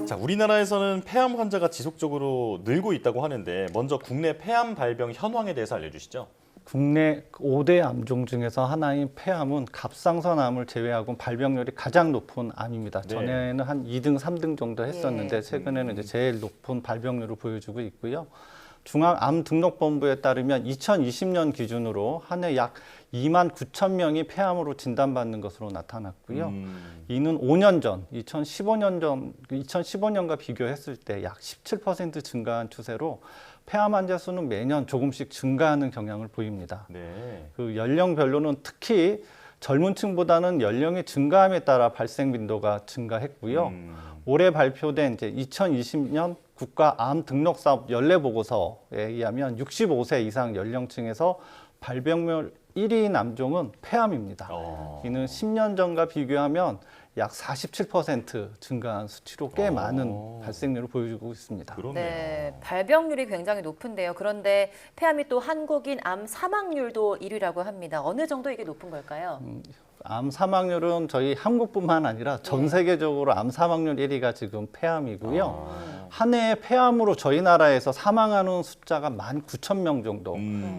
자, 우리나라에서는 폐암 환자가 지속적으로 늘고 있다고 하는데 먼저 국내 폐암 발병 현황에 대해서 알려주시죠. 국내 5대 암종 중에서 하나인 폐암은 갑상선암을 제외하고 발병률이 가장 높은 암입니다. 네. 전에는 한 2등, 3등 정도 했었는데 최근에는 이제 제일 높은 발병률을 보여주고 있고요. 중앙암등록본부에 따르면 2020년 기준으로 한 해 약 2만 9천 명이 폐암으로 진단받는 것으로 나타났고요. 이는 5년 전, 2015년과 비교했을 때 약 17% 증가한 추세로 폐암 환자 수는 매년 조금씩 증가하는 경향을 보입니다. 네. 그 연령별로는 특히 젊은 층보다는 연령이 증가함에 따라 발생 빈도가 증가했고요. 올해 발표된 이제 2020년 국가암 등록사업 연례보고서에 의하면 65세 이상 연령층에서 발병률 1위인 암종은 폐암입니다. 이는 10년 전과 비교하면 약 47% 증가한 수치로 꽤 많은 발생률을 보여주고 있습니다. 그렇네요. 네, 발병률이 굉장히 높은데요. 그런데 폐암이 또 한국인 암 사망률도 1위라고 합니다. 어느 정도 이게 높은 걸까요? 암 사망률은 저희 한국뿐만 아니라 전 세계적으로 암 사망률 1위가 지금 폐암이고요. 한 해에 폐암으로 저희 나라에서 사망하는 숫자가 19,000명 정도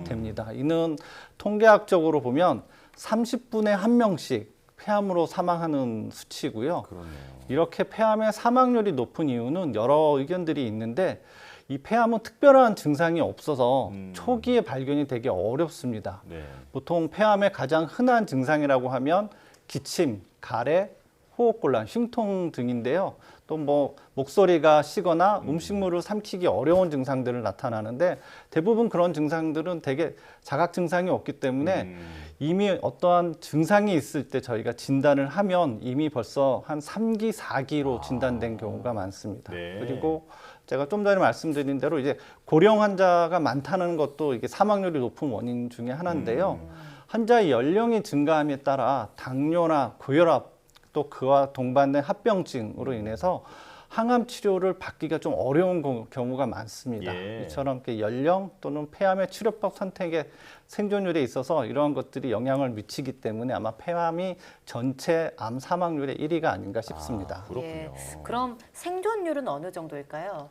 됩니다. 이는 통계학적으로 보면 30분에 1명씩 폐암으로 사망하는 수치고요. 그렇네요. 이렇게 폐암의 사망률이 높은 이유는 여러 의견들이 있는데 이 폐암은 특별한 증상이 없어서 초기에 발견이 되게 어렵습니다. 네. 보통 폐암의 가장 흔한 증상이라고 하면 기침, 가래, 호흡곤란, 흉통 등인데요. 또 뭐 목소리가 쉬거나 음식물을 삼키기 어려운 증상들을 나타나는데 대부분 그런 증상들은 되게 자각 증상이 없기 때문에 이미 어떠한 증상이 있을 때 저희가 진단을 하면 이미 벌써 한 3기, 4기로 진단된 경우가 많습니다. 네. 그리고 제가 좀 전에 말씀드린 대로 이제 고령 환자가 많다는 것도 이게 사망률이 높은 원인 중에 하나인데요. 환자의 연령이 증가함에 따라 당뇨나 고혈압 또 그와 동반된 합병증으로 인해서 항암 치료를 받기가 좀 어려운 경우가 많습니다. 예. 이처럼 이렇게 연령 또는 폐암의 치료법 선택의 생존율에 있어서 이러한 것들이 영향을 미치기 때문에 아마 폐암이 전체 암 사망률의 1위가 아닌가 싶습니다. 그렇군요. 그럼 생존율은 어느 정도일까요?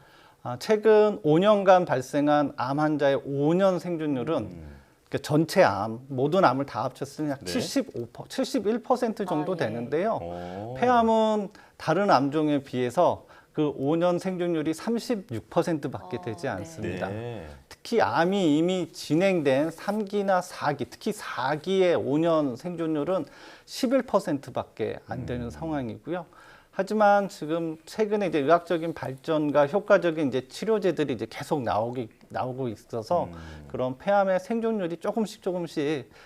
최근 5년간 발생한 암 환자의 5년 생존율은 그러니까 전체 암, 모든 암을 다 합쳤으면 약 네. 71% 정도 예. 되는데요. 오. 폐암은 다른 암종에 비해서 그 5년 생존율이 36%밖에 되지 네. 않습니다. 네. 특히 암이 이미 진행된 3기나 4기, 특히 4기의 5년 생존율은 11%밖에 안 되는 상황이고요. 하지만 지금 최근에 이제 의학적인 발전과 효과적인 이제 치료제들이 이제 계속 나오고 있어서 그런 폐암의 생존율이 조금씩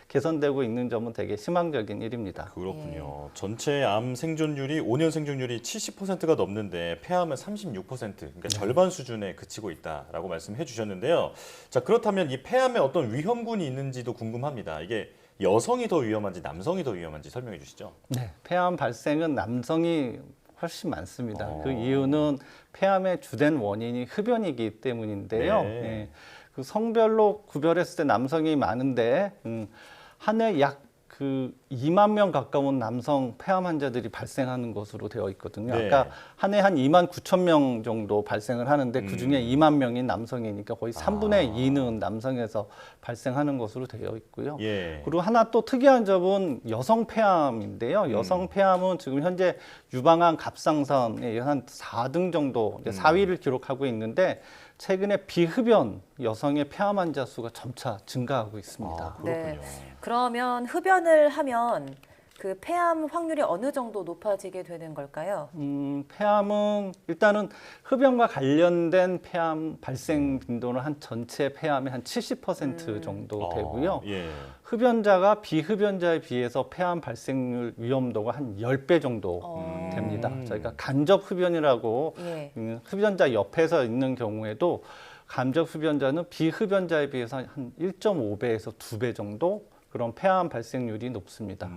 개선되고 있는 점은 되게 희망적인 일입니다. 그렇군요. 전체 암 생존율이 5년 생존율이 70%가 넘는데 폐암은 36%, 그러니까 절반 수준에 그치고 있다라고 말씀해 주셨는데요. 자, 그렇다면 이 폐암에 어떤 위험군이 있는지도 궁금합니다. 이게 여성이 더 위험한지 남성이 더 위험한지 설명해 주시죠. 네, 폐암 발생은 남성이 훨씬 많습니다. 그 이유는 폐암의 주된 원인이 흡연이기 때문인데요. 네. 예, 그 성별로 구별했을 때 남성이 많은데 한 해 약 2만 명 가까운 남성 폐암 환자들이 발생하는 것으로 되어 있거든요. 네. 아까 한 해 한 2만 9천 명 정도 발생을 하는데 그중에 2만 명이 남성이니까 거의 3분의 2는 남성에서 발생하는 것으로 되어 있고요. 예. 그리고 하나 또 특이한 점은 여성 폐암인데요. 여성 폐암은 지금 현재 유방암 갑상선에 한 4등 정도, 이제 4위를 기록하고 있는데 최근에 비흡연 여성의 폐암 환자 수가 점차 증가하고 있습니다. 그렇군요. 그러면 흡연을 하면 그 폐암 확률이 어느 정도 높아지게 되는 걸까요? 폐암은 일단은 흡연과 관련된 폐암 발생 빈도는 한 전체 폐암의 한 70% 정도 되고요. 예. 흡연자가 비흡연자에 비해서 폐암 발생률 위험도가 한 10배 정도 됩니다. 저희가 간접 흡연이라고 예. 흡연자 옆에서 있는 경우에도 간접 흡연자는 비흡연자에 비해서 한 1.5배에서 2배 정도 그런 폐암 발생률이 높습니다.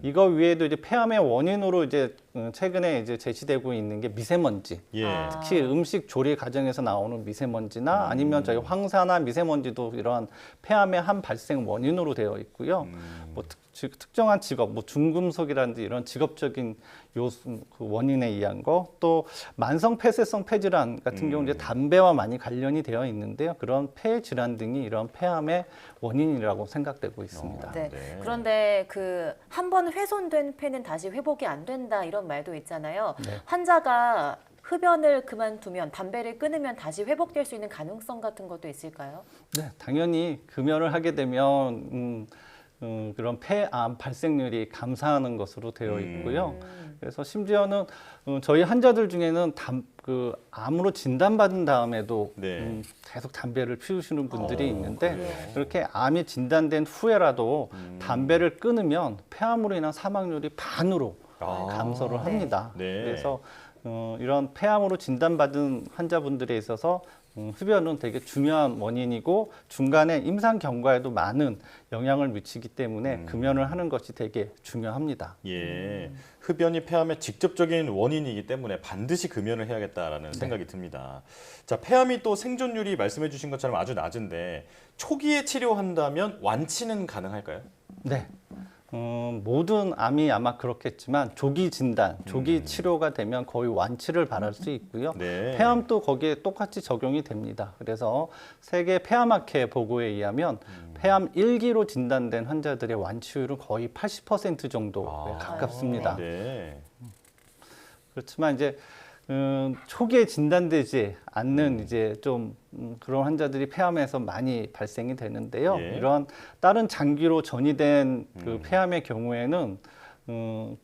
이거 외에도 이제 폐암의 원인으로 이제 최근에 이제 제시되고 있는 게 미세먼지. 예. 특히 음식 조리 과정에서 나오는 미세먼지나 아니면 저희 황사나 미세먼지도 이러한 폐암의 한 발생 원인으로 되어 있고요. 뭐 특정한 직업, 뭐 중금속이라든지 이런 직업적인 요소, 그 원인에 의한 거, 또 만성 폐쇄성 폐질환 같은 경우 이제 담배와 많이 관련이 되어 있는데요. 그런 폐 질환 등이 이런 폐암의 원인이라고 생각되고 있습니다. 네. 네. 그런데 그 한 번 훼손된 폐는 다시 회복이 안 된다 이런 말도 있잖아요. 네. 환자가 흡연을 그만두면 담배를 끊으면 다시 회복될 수 있는 가능성 같은 것도 있을까요? 네, 당연히 금연을 하게 되면 그런 폐암 발생률이 감소하는 것으로 되어 있고요. 그래서 심지어는 저희 환자들 중에는 암으로 진단받은 다음에도 네. 계속 담배를 피우시는 분들이 있는데 그래요? 그렇게 암이 진단된 후에라도 담배를 끊으면 폐암으로 인한 사망률이 반으로 감소를 합니다. 네. 그래서 이런 폐암으로 진단받은 환자분들에 있어서 흡연은 되게 중요한 원인이고 중간에 임상 경과에도 많은 영향을 미치기 때문에 금연을 하는 것이 되게 중요합니다. 예, 흡연이 폐암의 직접적인 원인이기 때문에 반드시 금연을 해야겠다라는 생각이 듭니다. 자, 폐암이 또 생존율이 말씀해 주신 것처럼 아주 낮은데 초기에 치료한다면 완치는 가능할까요? 네. 모든 암이 아마 그렇겠지만 조기 진단, 조기 치료가 되면 거의 완치를 바랄 수 있고요. 네. 폐암도 거기에 똑같이 적용이 됩니다. 그래서 세계 폐암학회 보고에 의하면 폐암 1기로 진단된 환자들의 완치율은 거의 80% 정도에 가깝습니다. 네. 그렇지만 이제 초기에 진단되지 않는 이제 좀 그런 환자들이 폐암에서 많이 발생이 되는데요. 예. 이런 다른 장기로 전이된 그 폐암의 경우에는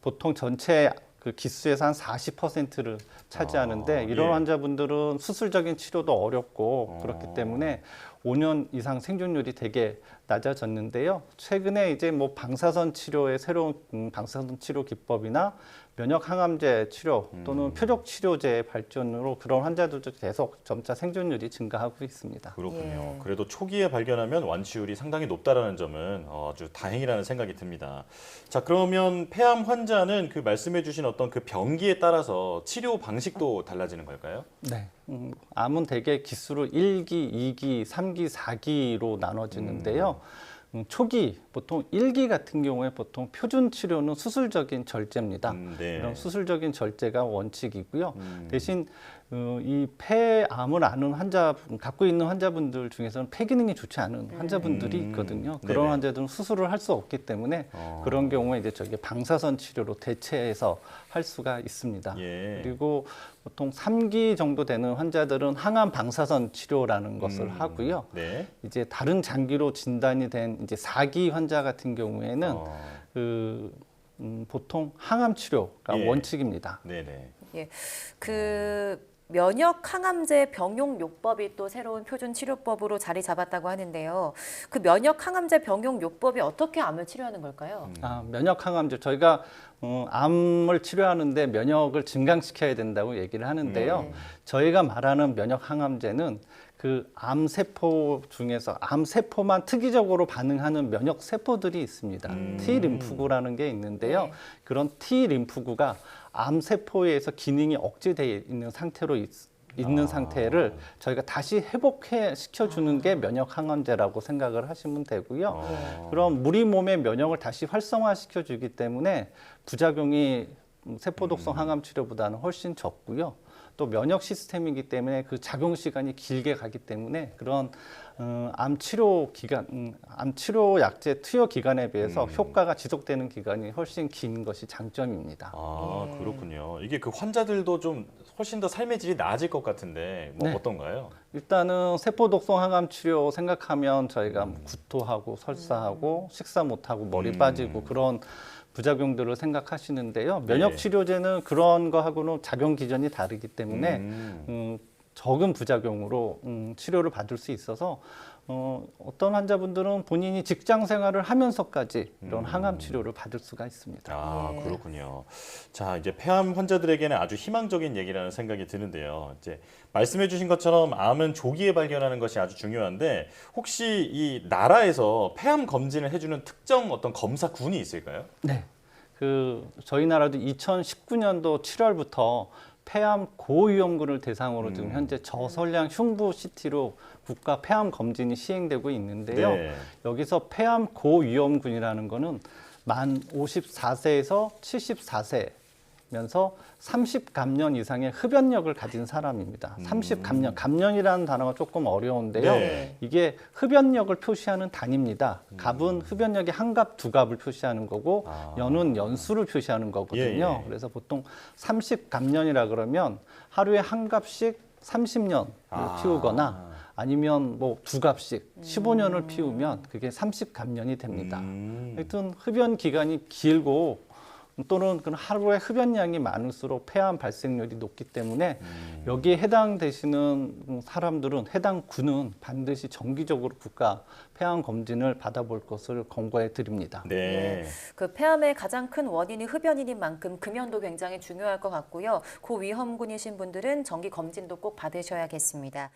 보통 전체 그 기수에서 한 40%를 차지하는데 이런 예. 환자분들은 수술적인 치료도 어렵고 그렇기 때문에 5년 이상 생존율이 되게 낮아졌는데요. 최근에 이제 뭐 방사선 치료의 새로운 방사선 치료 기법이나 면역 항암제 치료 또는 표적 치료제의 발전으로 그런 환자들도 계속 점차 생존율이 증가하고 있습니다. 그렇군요. 예. 그래도 초기에 발견하면 완치율이 상당히 높다라는 점은 아주 다행이라는 생각이 듭니다. 자, 그러면 폐암 환자는 그 말씀해 주신 어떤 그 병기에 따라서 치료 방식도 달라지는 걸까요? 네. 암은 대개 기수로 1기, 2기, 3기, 4기로 나눠지는데요. 초기, 보통 1기 같은 경우에 보통 표준 치료는 수술적인 절제입니다. 네. 이런 수술적인 절제가 원칙이고요. 대신 이 폐암을 앓는 갖고 있는 환자분들 중에서는 폐 기능이 좋지 않은 환자분들이 있거든요. 그런 네네. 환자들은 수술을 할 수 없기 때문에 그런 경우에 이제 저기 방사선 치료로 대체해서 할 수가 있습니다. 예. 그리고 보통 3기 정도 되는 환자들은 항암 방사선 치료라는 것을 하고요. 네. 이제 다른 장기로 진단이 된 이제 4기 환자 같은 경우에는 보통 항암 치료가 예. 원칙입니다. 네네. 예. 그 면역 항암제 병용 요법이 또 새로운 표준 치료법으로 자리 잡았다고 하는데요. 그 면역 항암제 병용 요법이 어떻게 암을 치료하는 걸까요? 면역 항암제 저희가 암을 치료하는데 면역을 증강시켜야 된다고 얘기를 하는데요. 저희가 말하는 면역 항암제는 그 암세포 중에서 암세포만 특이적으로 반응하는 면역 세포들이 있습니다. T 림프구라는 게 있는데요. 네. 그런 T 림프구가 암세포에 의해서 기능이 억제되어 있는 상태로 있는 상태를 저희가 다시 회복해 시켜주는 게 면역 항암제라고 생각을 하시면 되고요. 그럼 우리 몸의 면역을 다시 활성화시켜주기 때문에 부작용이 세포 독성 항암 치료보다는 훨씬 적고요. 또 면역 시스템이기 때문에 그 작용 시간이 길게 가기 때문에 그런 암 치료 약제 투여 기간에 비해서 효과가 지속되는 기간이 훨씬 긴 것이 장점입니다. 그렇군요. 이게 그 환자들도 좀 훨씬 더 삶의 질이 나아질 것 같은데 뭐 네. 어떤가요? 일단은 세포 독성 항암 치료 생각하면 저희가 구토하고 설사하고 식사 못하고 머리 빠지고 그런 부작용들을 생각하시는데요. 면역 네. 치료제는 그런 거하고는 작용 기전이 다르기 때문에 적은 부작용으로 치료를 받을 수 있어서 어떤 환자분들은 본인이 직장 생활을 하면서까지 이런 항암 치료를 받을 수가 있습니다. 네. 그렇군요. 자, 이제 폐암 환자들에게는 아주 희망적인 얘기라는 생각이 드는데요. 이제 말씀해 주신 것처럼 암은 조기에 발견하는 것이 아주 중요한데 혹시 이 나라에서 폐암 검진을 해주는 특정 어떤 검사군이 있을까요? 네. 저희 나라도 2019년도 7월부터 폐암 고위험군을 대상으로 지금 현재 저설량 흉부 CT로 국가 폐암 검진이 시행되고 있는데요. 네. 여기서 폐암 고위험군이라는 거는 만 54세에서 74세면서 30감년 이상의 흡연력을 가진 사람입니다. 30감년, 감년이라는 단어가 조금 어려운데요. 네. 이게 흡연력을 표시하는 단위입니다. 갑은 흡연력의 한 갑, 두 갑을 표시하는 거고 연은 연수를 표시하는 거거든요. 예, 예. 그래서 보통 30감년이라 그러면 하루에 한 갑씩 30년을 피우거나 아니면 뭐 두 갑씩 15년을 피우면 그게 30감년이 됩니다. 하여튼 흡연 기간이 길고 또는 그 하루에 흡연량이 많을수록 폐암 발생률이 높기 때문에 여기에 해당되시는 사람들은 해당 군은 반드시 정기적으로 국가 폐암 검진을 받아볼 것을 권고해 드립니다. 네. 그 폐암의 가장 큰 원인이 흡연인 만큼 금연도 굉장히 중요할 것 같고요. 고위험군이신 분들은 정기 검진도 꼭 받으셔야겠습니다.